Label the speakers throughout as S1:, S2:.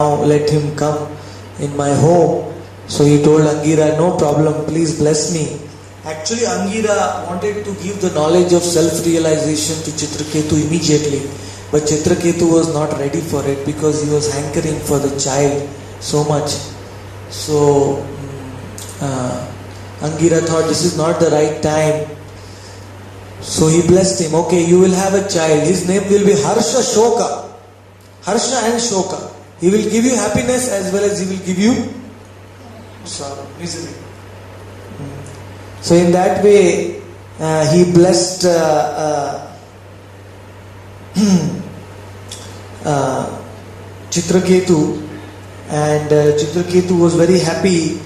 S1: now let him come in my home. So he told Angira, no problem, please bless me. Actually, Angira wanted to give the knowledge of self-realization to Chitraketu immediately. But Chitraketu was not ready for it because he was hankering for the child so much. So Angira thought this is not the right time. So he blessed him. Okay, you will have a child. His name will be Harsha Shoka. Harsha and Shoka. He will give you happiness as well as he will give you sorrow, misery. So in that way, he blessed Chitraketu, and Chitraketu was very happy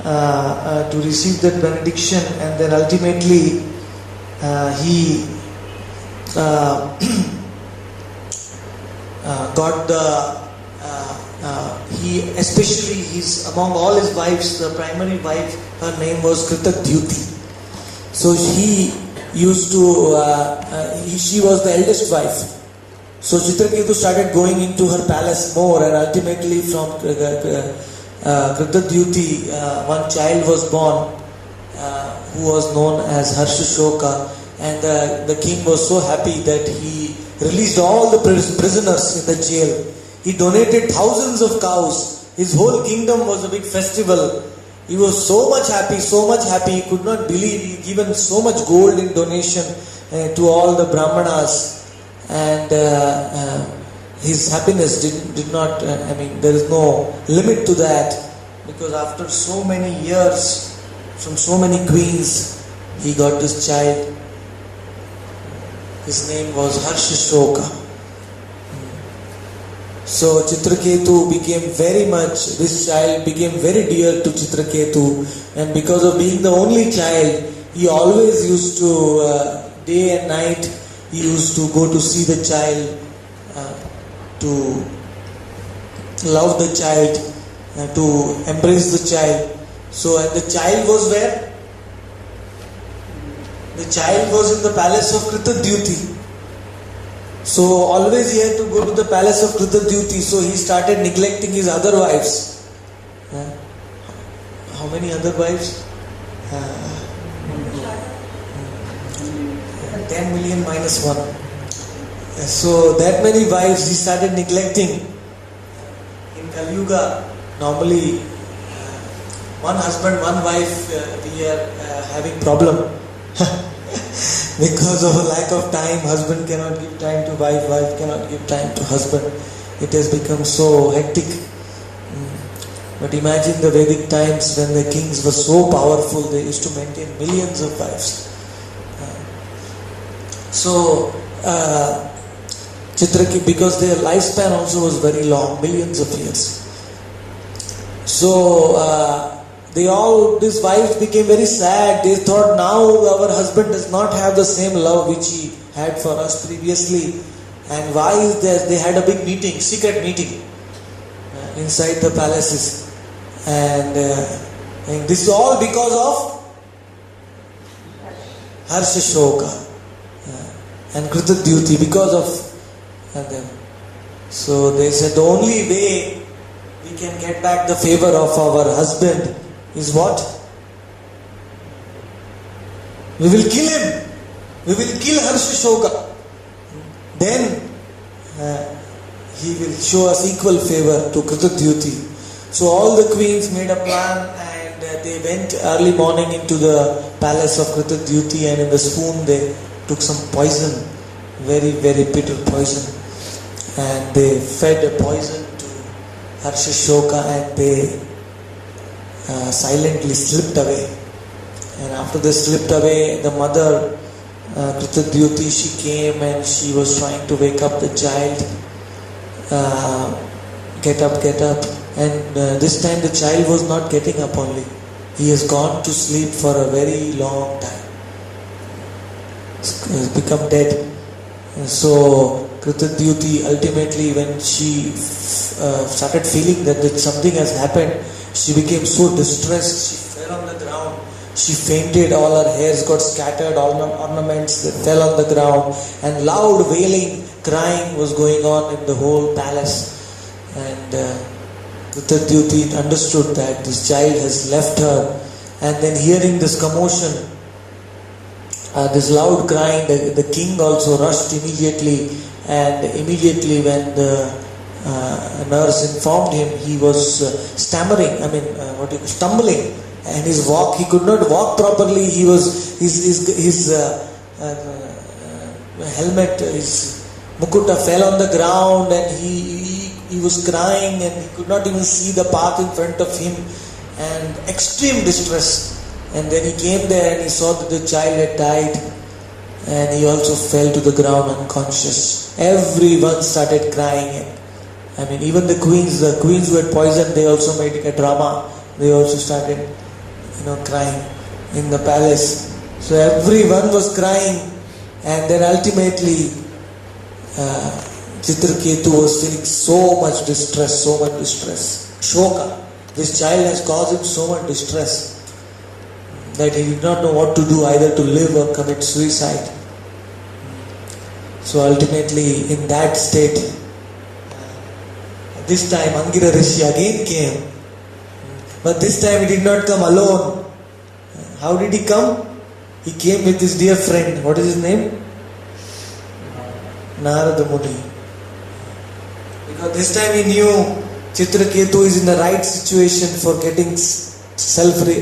S1: to receive that benediction, and then ultimately he got the especially among all his wives, the primary wife, her name was Kritadyuti. So he used to, she was the eldest wife. So Chitraketu started going into her palace more, and ultimately from Kritadyuti, one child was born who was known as Harshashoka, and the king was so happy that he released all the prisoners in the jail. He donated thousands of cows. His whole kingdom was a big festival. He was so much happy, he could not believe. He given so much gold in donation to all the Brahmanas, and his happiness did not, there is no limit to that, because after so many years, from so many queens, he got this child. His name was Harshashoka. So Chitraketu became this child became very dear to Chitraketu, and because of being the only child, he always used to, day and night, he used to go to see the child, to love the child, to embrace the child. So and the child was where? The child was in the palace of Kritadyuti. So always he had to go to the palace of Kritadyuti, so he started neglecting his other wives. How many other wives? 10 million minus 1. So that many wives he started neglecting. In Kali Yuga, normally one husband, one wife, we are having problem. Because of a lack of time, husband cannot give time to wife, wife cannot give time to husband. It has become so hectic. But imagine the Vedic times when the kings were so powerful, they used to maintain millions of wives. So Chitraketu, because their lifespan also was very long, millions of years. So these wives became very sad. They thought, now our husband does not have the same love which he had for us previously. And why is this? They had a big meeting, secret meeting inside the palaces. And this is all because of Harshashoka and Kritadyuti, because of them. So they said the only way we can get back the favor of our husband is what? We will kill him. We will kill Harshashoka. Then he will show us equal favor to Kritadyuti. So all the queens made a plan, and they went early morning into the palace of Kritadyuti, and in the spoon they took some poison, very, very bitter poison, and they fed a poison to Harshashoka, and they silently slipped away. And after they slipped away, the mother Kritadyuti, she came and she was trying to wake up the child. Get up. And this time the child was not getting up only. He has gone to sleep for a very long time. He has become dead. So Kritadyuti, ultimately when she started feeling that something has happened, she became so distressed. She fell on the ground. She fainted. All her hairs got scattered. All ornaments that fell on the ground. And loud wailing, crying was going on in the whole palace. And Kritadyuti understood that this child has left her, and then hearing this commotion, this loud crying, the king also rushed immediately, and immediately when the nurse informed him, he was stammering, stumbling, and his walk, he could not walk properly. He was his helmet, his mukuta fell on the ground, and he was crying, and he could not even see the path in front of him, and extreme distress. And then he came there and he saw that the child had died, and he also fell to the ground unconscious. Everyone started crying. Even the queens who had poisoned, they also made a drama. They also started, crying in the palace. So everyone was crying, and then ultimately Chitraketu was feeling so much distress. Shoka. This child has caused him so much distress that he did not know what to do, either to live or commit suicide. So ultimately, in that state, this time Angira Rishi again came. But this time he did not come alone. How did he come? He came with his dear friend. What is his name? Narada Muni. Because this time he knew Chitraketu is in the right situation for getting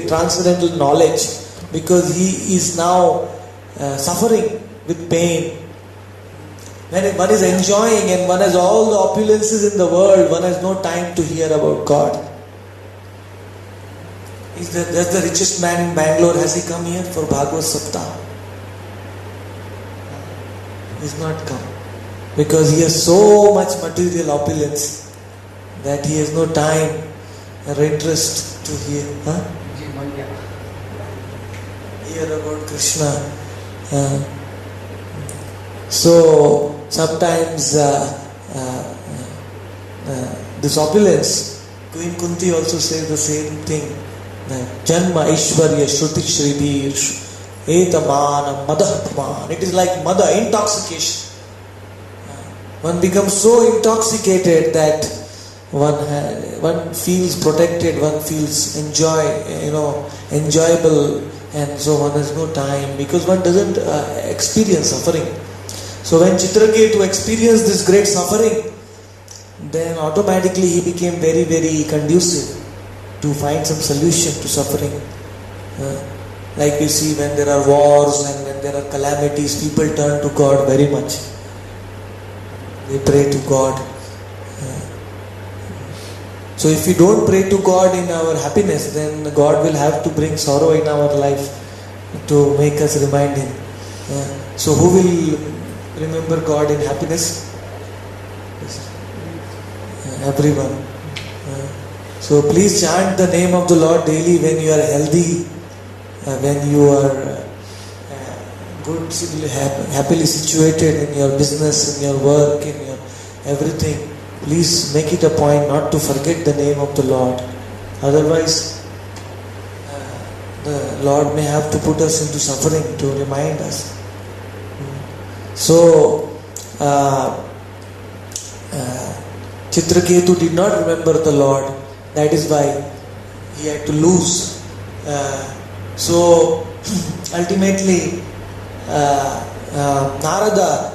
S1: transcendental knowledge, because he is now suffering with pain. When one is enjoying and one has all the opulences in the world, one has no time to hear about God. That's the richest man in Bangalore. Has he come here for Bhagavad Saptah? He's not come. Because he has so much material opulence that he has no time or interest to hear. Hear about Krishna. So sometimes this opulence, Queen Kunti also says the same thing. Janma Aishwarya Shruti Shribir Etamana Madhapaman. It is like mother, intoxication. One becomes so intoxicated that one feels protected, one feels enjoyable, and so one has no time because one doesn't experience suffering. So when Chitraketu experienced this great suffering, then automatically he became very, very conducive to find some solution to suffering. Like you see, when there are wars and when there are calamities, people turn to God very much. They pray to God. So if we don't pray to God in our happiness, then God will have to bring sorrow in our life to make us remind Him. So who will remember God in happiness? Everyone. So please chant the name of the Lord daily when you are healthy, when you are good, happily situated in your business, in your work, in your everything. Please make it a point not to forget the name of the Lord. Otherwise, the Lord may have to put us into suffering to remind us. So, Chitraketu did not remember the Lord. That is why he had to lose. So, ultimately, Narada,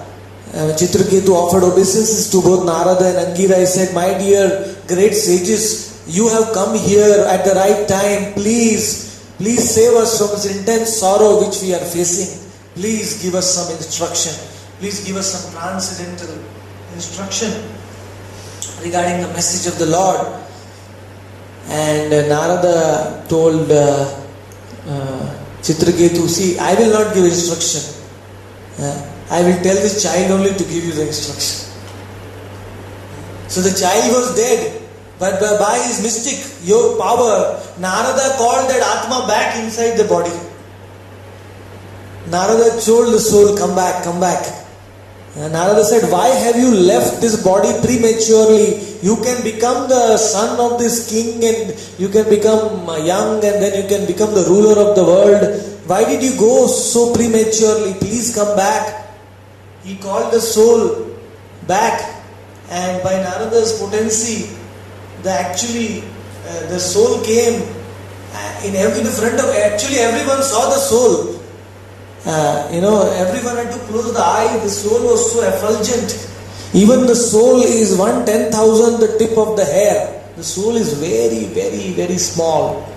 S1: Chitraketu offered obeisances to both Narada and Angira. He said, "My dear great sages, you have come here at the right time. Please save us from this intense sorrow which we are facing. Please give us some instruction. Please give us some transcendental instruction regarding the message of the Lord." And Narada told Chitraketu, "See, I will not give instruction. I will tell this child only to give you the instruction." So the child was dead, but by his mystic power, Narada called that Atma back inside the body. Narada told the soul, "Come back, come back." And Narada said, "Why have you left this body prematurely? You can become the son of this king, and you can become young, and then you can become the ruler of the world. Why did you go so prematurely? Please come back." He called the soul back, And by Narada's potency, the soul came in front of, actually everyone saw the soul. Everyone had to close the eye. The soul was so effulgent. Even the soul is 1/10,000 the tip of the hair. The soul is very, very, very small.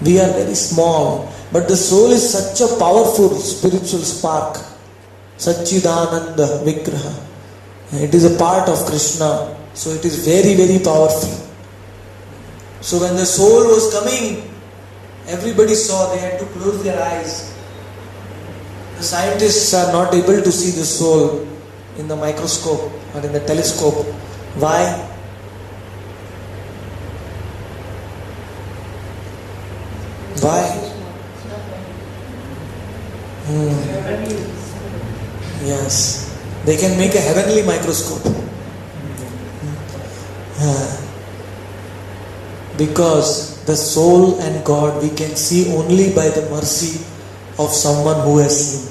S1: We are very small. But the soul is such a powerful spiritual spark. Satchidananda Vigraha. It is a part of Krishna. So it is very, very powerful. So when the soul was coming, everybody saw, they had to close their eyes. The scientists are not able to see the soul in the microscope or in the telescope. Why? Why? Yes. They can make a heavenly microscope. Because the soul and God we can see only by the mercy of someone who has seen.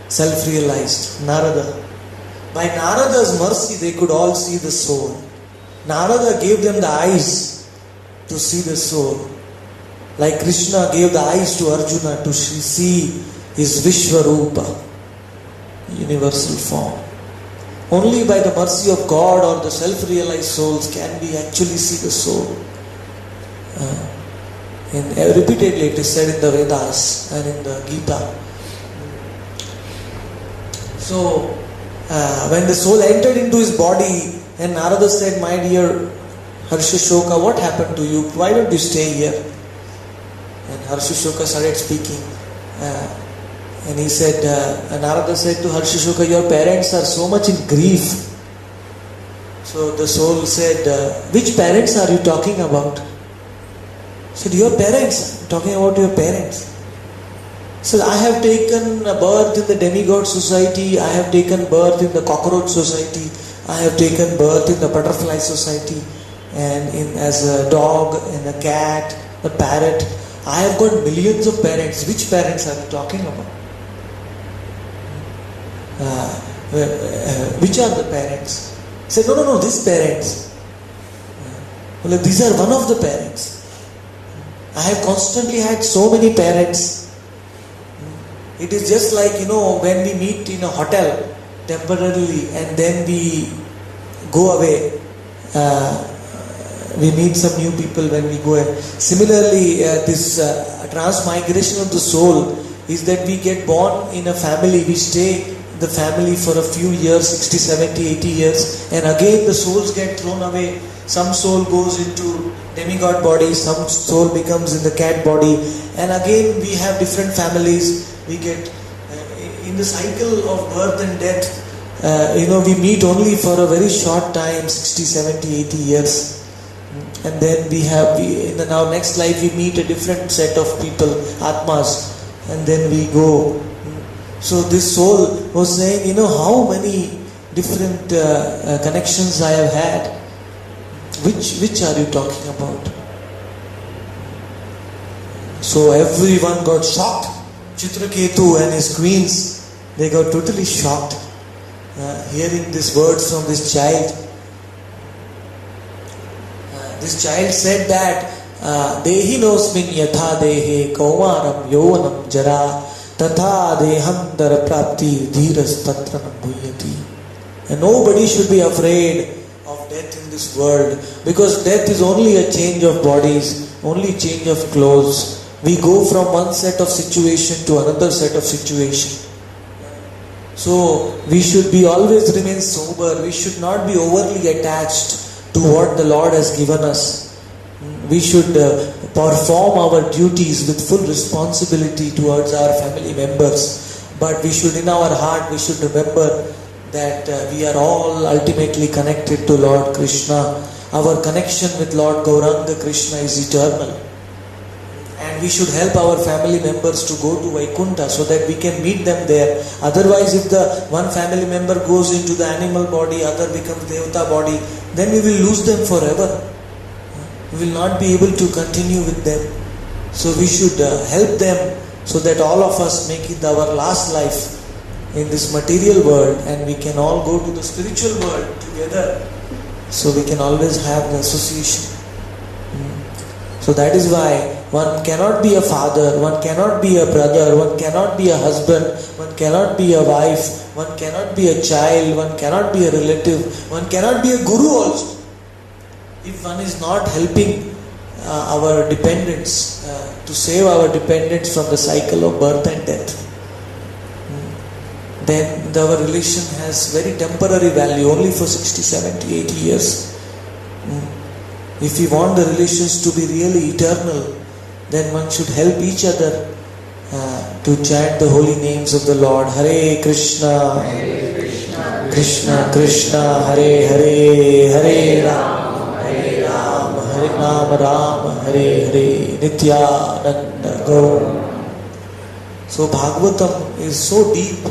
S1: Self-realized. Narada. By Narada's mercy they could all see the soul. Narada gave them the eyes to see the soul. Like Krishna gave the eyes to Arjuna to see his Vishwarupa, universal form. Only by the mercy of God or the self-realized souls can we actually see the soul. Repeatedly it is said in the Vedas and in the Gita. So, when the soul entered into his body, and Narada said, "My dear Harshashoka, what happened to you? Why don't you stay here?" And Harshashoka started speaking. And he said, Narada said to Harshashoka, "Your parents are so much in grief." So the soul said, "Which parents are you talking about?" He said, "Your parents." I'm talking about your parents. So I have taken birth in the demigod society, I have taken birth in the cockroach society, I have taken birth in the butterfly society, and as a dog and a cat, a parrot. I have got millions of parents. Which parents are you talking about? Which are the parents? He said, no, these parents. Well, these are one of the parents. I have constantly had so many parents. It is just like, when we meet in a hotel temporarily and then we go away. We meet some new people when we go away. Similarly, this transmigration of the soul is that we get born in a family, we stay in the family for a few years, 60, 70, 80 years, and again the souls get thrown away. Some soul goes into demigod body, some soul becomes in the cat body, and again we have different families. We get in the cycle of birth and death, we meet only for a very short time, 60, 70, 80 years. And then in our next life we meet a different set of people, Atmas, and then we go. So this soul was saying, how many different connections I have had. Which are you talking about? So everyone got shocked. Chitraketu and his queens, they got totally shocked hearing these words from this child. This child said that Dehinosmin yatha dehe kaumaram yovanam jara tatha dehandara prapti dhiras tatranam bhuyati. And nobody should be afraid of death in this world, because death is only a change of bodies, only change of clothes. We go from one set of situation to another set of situation. So we should always remain sober. We should not be overly attached to what the Lord has given us. We should perform our duties with full responsibility towards our family members. But we should, in our heart, we should remember that we are all ultimately connected to Lord Krishna. Our connection with Lord Gauranga Krishna is eternal. And we should help our family members to go to Vaikuntha so that we can meet them there. Otherwise, if the one family member goes into the animal body, other becomes Devata body, then we will lose them forever. We will not be able to continue with them. So we should help them so that all of us make it our last life in this material world, and we can all go to the spiritual world together. So we can always have the association. So that is why one cannot be a father, one cannot be a brother, one cannot be a husband, one cannot be a wife, one cannot be a child, one cannot be a relative, one cannot be a guru also. If one is not helping our dependents, to save our dependents from the cycle of birth and death, then our relation has very temporary value, only for 60, 70, 80 years. If we want the relations to be really eternal, then one should help each other to chant the holy names of the Lord. Hare Krishna, Krishna Krishna, Hare Hare, Hare Ram, Hare Ram, Ram Hare Hare, Nityananda Gaur. So Bhagavatam is so deep.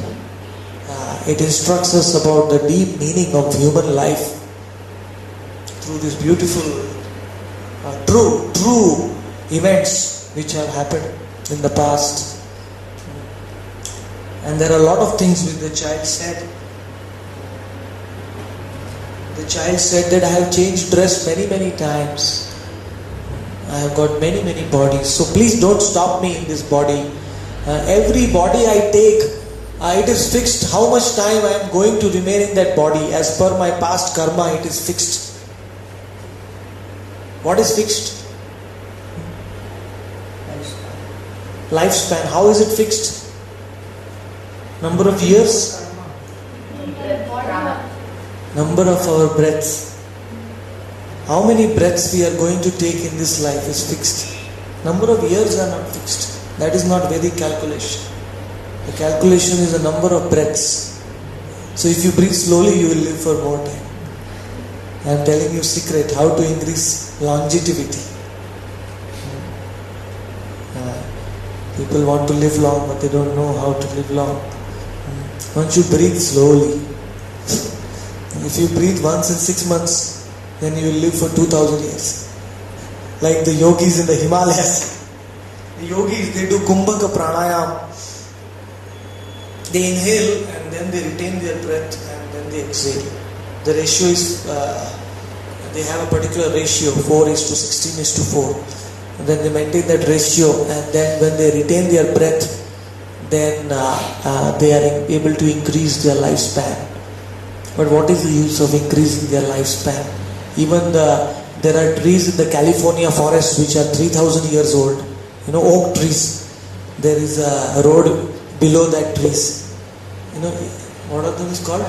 S1: It instructs us about the deep meaning of human life through these beautiful, true events which have happened in the past. And there are a lot of things which the child said. The child said that I have changed dress many times. I have got many bodies. So please don't stop me in this body. Every body I take, it is fixed how much time I am going to remain in that body. As per my past karma, it is fixed. What is fixed? Lifespan. How is it fixed? Number of years? Number of our breaths. How many breaths we are going to take in this life is fixed. Number of years are not fixed. That is not Vedic calculation. The calculation is the number of breaths. So if you breathe slowly, you will live for more time. I am telling you secret how to increase longevity. People want to live long, but they don't know how to live long. One should breathe slowly. If you breathe once in 6 months, then you will live for 2000 years. Like the yogis in the Himalayas. The yogis, they do Kumbhaka Pranayam. They inhale and then they retain their breath and then they exhale. The ratio is, they have a particular ratio, 4:16:4. And then they maintain that ratio, and then when they retain their breath, then they are able to increase their lifespan. But what is the use of increasing their lifespan? Even there are trees in the California forest which are 3000 years old. You know, oak trees. There is a road below that trees. You know, what are those called?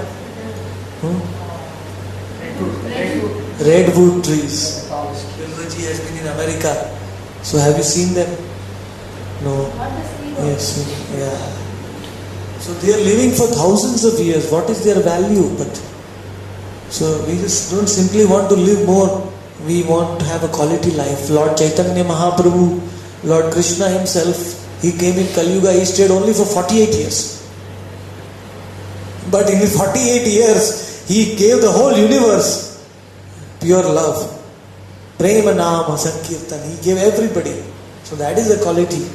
S1: Redwood trees. Bilraji has been in America. So have you seen them? No. Yes. Yeah. So they are living for thousands of years. What is their value? But so we just don't simply want to live more. We want to have a quality life. Lord Chaitanya Mahaprabhu, Lord Krishna himself, he came in Kali Yuga. He stayed only for 48 years. But in his 48 years, he gave the whole universe pure love. Prema Nama Sankirtan. He gave everybody. So that is the quality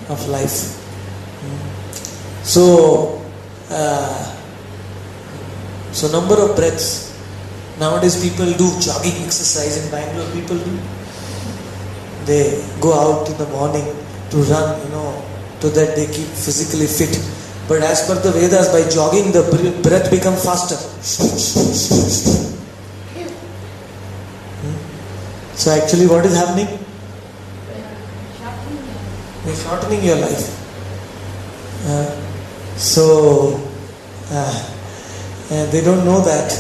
S1: of life. So number of breaths. Nowadays people do jogging exercise in Bangalore. People do. They go out in the morning to run, so that they keep physically fit. But as per the Vedas, by jogging the breath becomes faster. So actually what is happening? You're shortening your life. They don't know that.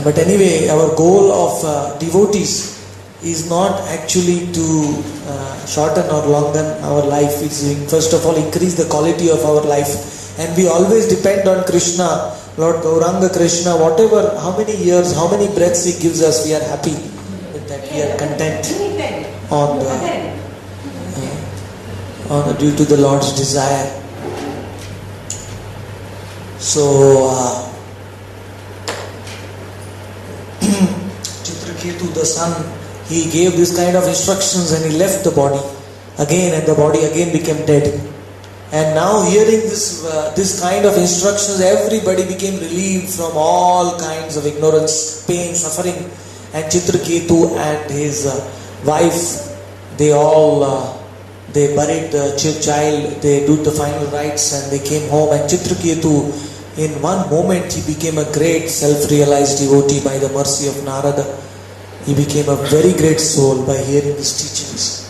S1: But anyway, our goal of devotees is not actually to shorten or lengthen our life. It's first of all increase the quality of our life. And we always depend on Krishna, Lord Gauranga Krishna, whatever, how many years, how many breaths He gives us, we are happy with that. We are content due to the Lord's desire. So, Chitraketu, the son, he gave this kind of instructions and he left the body again, and the body again became dead. And now hearing this kind of instructions, everybody became relieved from all kinds of ignorance, pain, suffering. And Chitraketu and his wife, they all they buried the child, they did the final rites and they came home. And Chitraketu, in one moment, he became a great self-realized devotee by the mercy of Narada. He became a very great soul by hearing his teachings.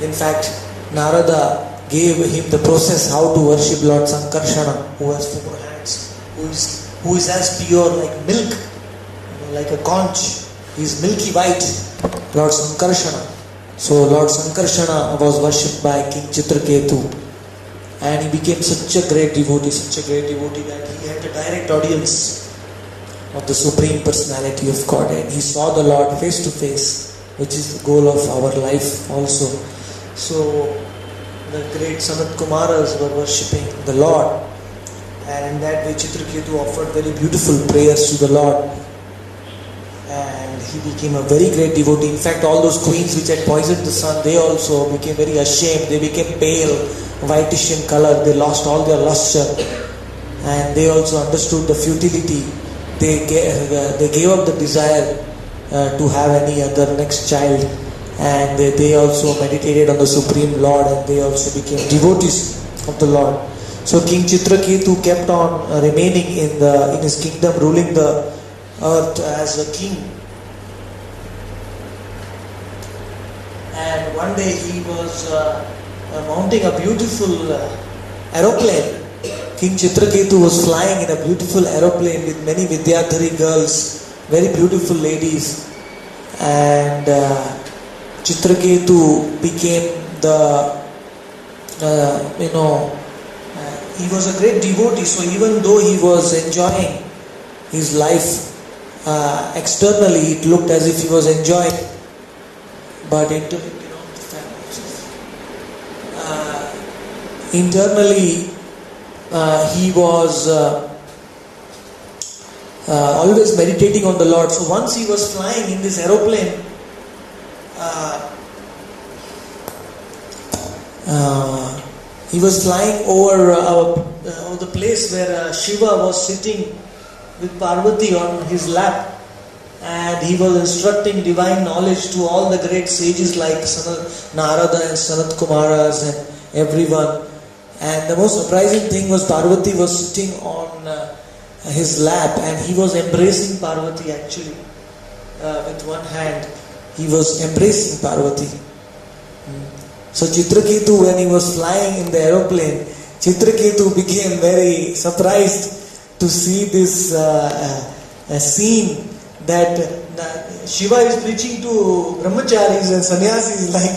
S1: In fact, Narada gave him the process how to worship Lord Sankarshana, who has 4 hands, who is as pure like milk, like a conch. He is milky white, Lord Sankarshana. So Lord Sankarshana was worshipped by King Chitraketu, and he became such a great devotee that he had a direct audience of the Supreme Personality of God, and he saw the Lord face to face, which is the goal of our life also. So the great Sanat Kumaras were worshipping the Lord, and in that way Chitraketu offered very beautiful prayers to the Lord, and he became a very great devotee. In fact, all those queens which had poisoned the sun, they also became very ashamed. They became pale, whitish in color. They lost all their luster, and they also understood the futility. They gave up the desire to have any other next child, and they also meditated on the Supreme Lord, and they also became devotees of the Lord. So King Chitraketu kept on remaining in his kingdom, ruling the earth as a king. And one day he was mounting a beautiful aeroplane. King Chitraketu was flying in a beautiful aeroplane with many Vidyadhari girls, very beautiful ladies. And Chitraketu became he was a great devotee. So even though he was enjoying his life, externally it looked as if he was enjoying, but internally he was always meditating on the Lord. So once he was flying in this aeroplane, he was flying over the place where Shiva was sitting with Parvati on his lap, and he was instructing divine knowledge to all the great sages like Narada and Sanat Kumaras and everyone. And the most surprising thing was Parvati was sitting on his lap, and he was embracing Parvati actually. With one hand, he was embracing Parvati. So Chitraketu, when he was flying in the aeroplane, Chitraketu became very surprised to see this scene that Shiva is preaching to brahmacharis and sannyasis like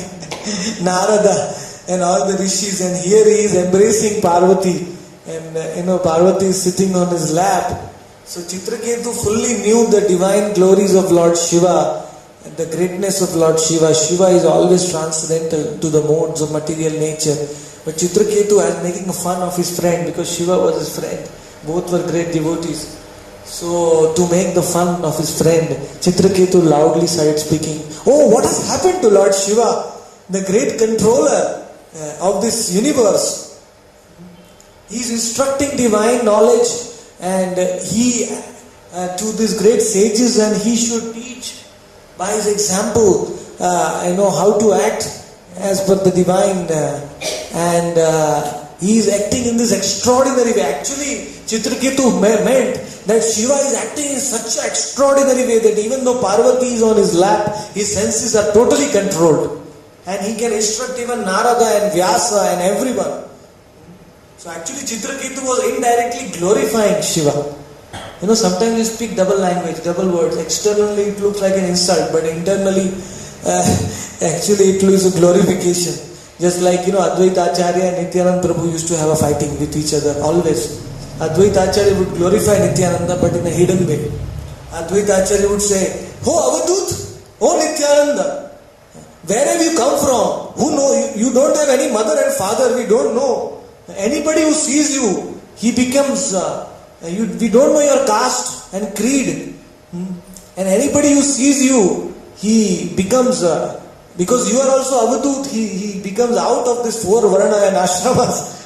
S1: Narada and all the rishis, and here he is embracing Parvati, and Parvati is sitting on his lap. So Chitraketu fully knew the divine glories of Lord Shiva and the greatness of Lord Shiva. Shiva is always transcendental to the modes of material nature, but Chitraketu was making fun of his friend because Shiva was his friend. Both were great devotees. So to make the fun of his friend, Chitraketu loudly started speaking, "Oh, what has happened to Lord Shiva, the great controller of this universe? He is instructing divine knowledge, and he to these great sages, and he should teach by his example how to act as per the divine, and he is acting in this extraordinary way." Actually, Chitraketu meant that Shiva is acting in such an extraordinary way that even though Parvati is on his lap, his senses are totally controlled, and he can instruct even Narada and Vyasa and everyone. So actually Chitraketu was indirectly glorifying Shiva. Sometimes we speak double language, double words. Externally it looks like an insult, but internally actually it is a glorification. Just like Advaita Acharya and Nityananda Prabhu used to have a fighting with each other always. Advaita Acharya would glorify Nityananda, but in a hidden way. Advaita Acharya would say, "Oh Avadut, oh Nityananda, where have you come from? Who know you? You don't have any mother and father, we don't know. Anybody who sees you, he becomes, we don't know your caste and creed. And anybody who sees you, he becomes Because you are also Avadut, he becomes out of this 4 varna and ashramas.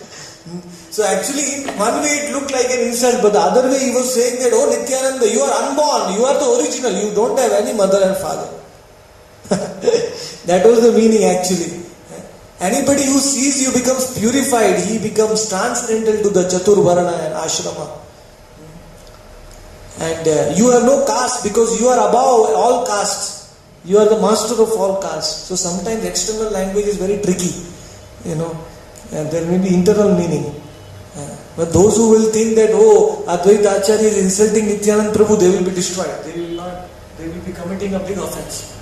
S1: So actually, in one way it looked like an insult, but the other way he was saying that, oh Nityananda, you are unborn, you are the original, you don't have any mother and father. That was the meaning actually. Anybody who sees you becomes purified, he becomes transcendental to the Chatur Varna and Ashrama. And you have no caste because you are above all castes. You are the master of all castes. So sometimes external language is very tricky, and there may be internal meaning. But those who will think that, oh, Advaita Acharya is insulting Nityanand Prabhu, they will be destroyed. They will be committing a big offense.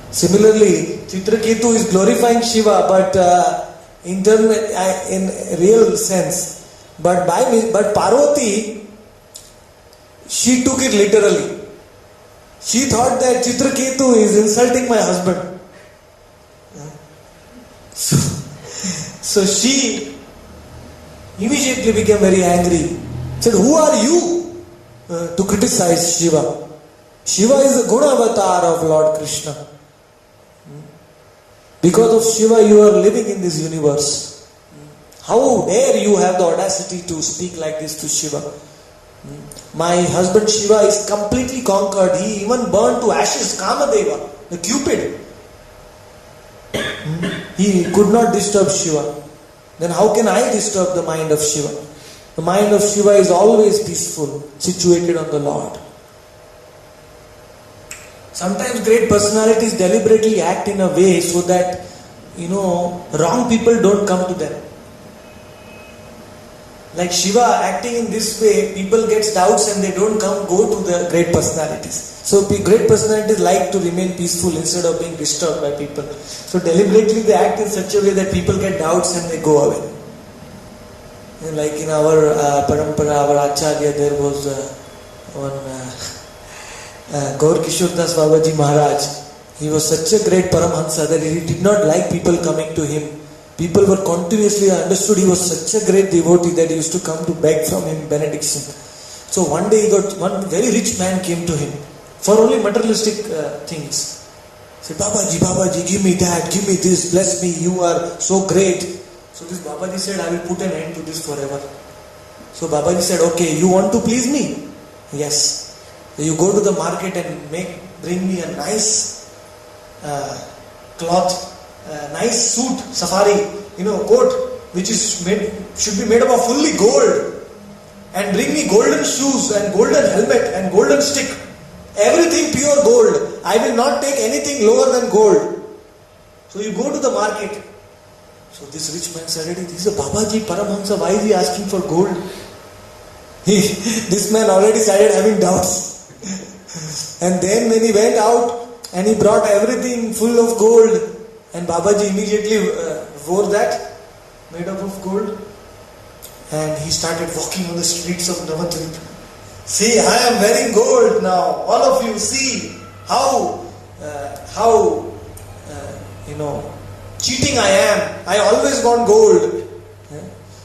S1: Similarly, Chitraketu is glorifying Shiva, but in real sense. But Parvati, she took it literally. She thought that Chitraketu is insulting my husband. So she immediately became very angry. Said, who are you to criticize Shiva? Shiva is the Guna avatar of Lord Krishna. Because of Shiva you are living in this universe. How dare you have the audacity to speak like this to Shiva? My husband Shiva is completely conquered. He even burned to ashes Kamadeva, the Cupid. He could not disturb Shiva. Then how can I disturb the mind of Shiva? The mind of Shiva is always peaceful, situated on the Lord. Sometimes great personalities deliberately act in a way so that, wrong people don't come to them. Like Shiva acting in this way, people get doubts and they don't go to the great personalities. So great personalities like to remain peaceful instead of being disturbed by people. So deliberately they act in such a way that people get doubts and they go away. And like in our parampara, our Acharya, there was one Gaur Kishore Das Babaji Maharaj. He was such a great Paramhansa that he did not like people coming to him. People were continuously understood he was such a great devotee that he used to come to beg from him benediction. So one day one very rich man came to him for only materialistic things. He said, Babaji, give me that, give me this, bless me, you are so great. So this Babaji said, I will put an end to this forever. So Babaji said, okay, you want to please me? Yes. So you go to the market and bring me a nice cloth, nice suit, safari, coat, which should be made up of fully gold. And bring me golden shoes and golden helmet and golden stick. Everything pure gold. I will not take anything lower than gold. So you go to the market. So this rich man said, this is a Babaji Paramahamsa, why is he asking for gold? This man already started having doubts. And then when he went out and he brought everything full of gold, and Babaji immediately wore that, made up of gold, and he started walking on the streets of Navadvip. See, I am wearing gold now. All of you see how cheating I am. I always want gold.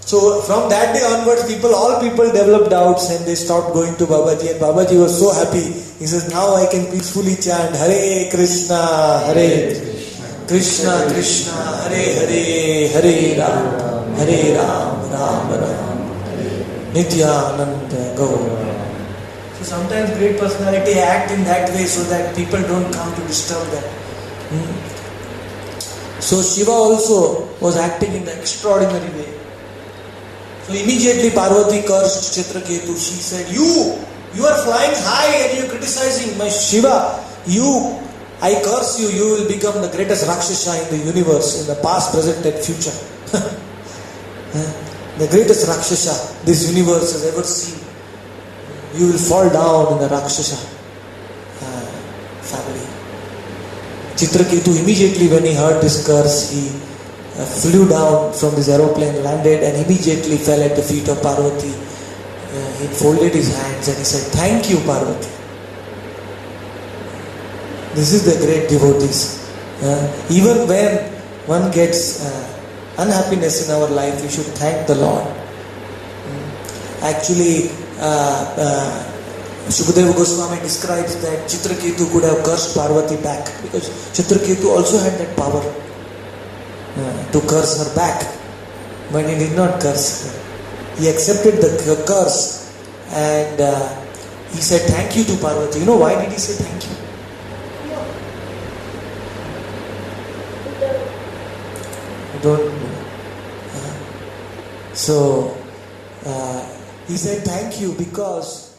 S1: So from that day onwards, all people developed doubts and they stopped going to Babaji. And Babaji was so happy. He says, now I can peacefully chant Hare Krishna, Hare Krishna, Krishna, Hare Hare, Hare Ram, Hare Ram, Ram Ram, Nityananda Gaur. So sometimes great personality act in that way so that people don't come to disturb them. So Shiva also was acting in the extraordinary way. So immediately Parvati cursed Chitraketu. She said, you are flying high and you are criticizing my Shiva. I curse you, you will become the greatest Rakshasa in the universe, in the past, present and future. The greatest Rakshasa this universe has ever seen. You will fall down in the Rakshasa family. Chitraketu immediately when he heard this curse, he flew down from his aeroplane, landed and immediately fell at the feet of Parvati. He folded his hands and he said, thank you Parvati. This is the great devotees. Even when one gets unhappiness in our life, we should thank the Lord. Actually, Shukadeva Goswami describes that Chitraketu could have cursed Parvati back because Chitraketu also had that power to curse her back, but he did not curse her. He accepted the curse and he said thank you to Parvati. You know why did he say thank you? I don't know. So he said thank you because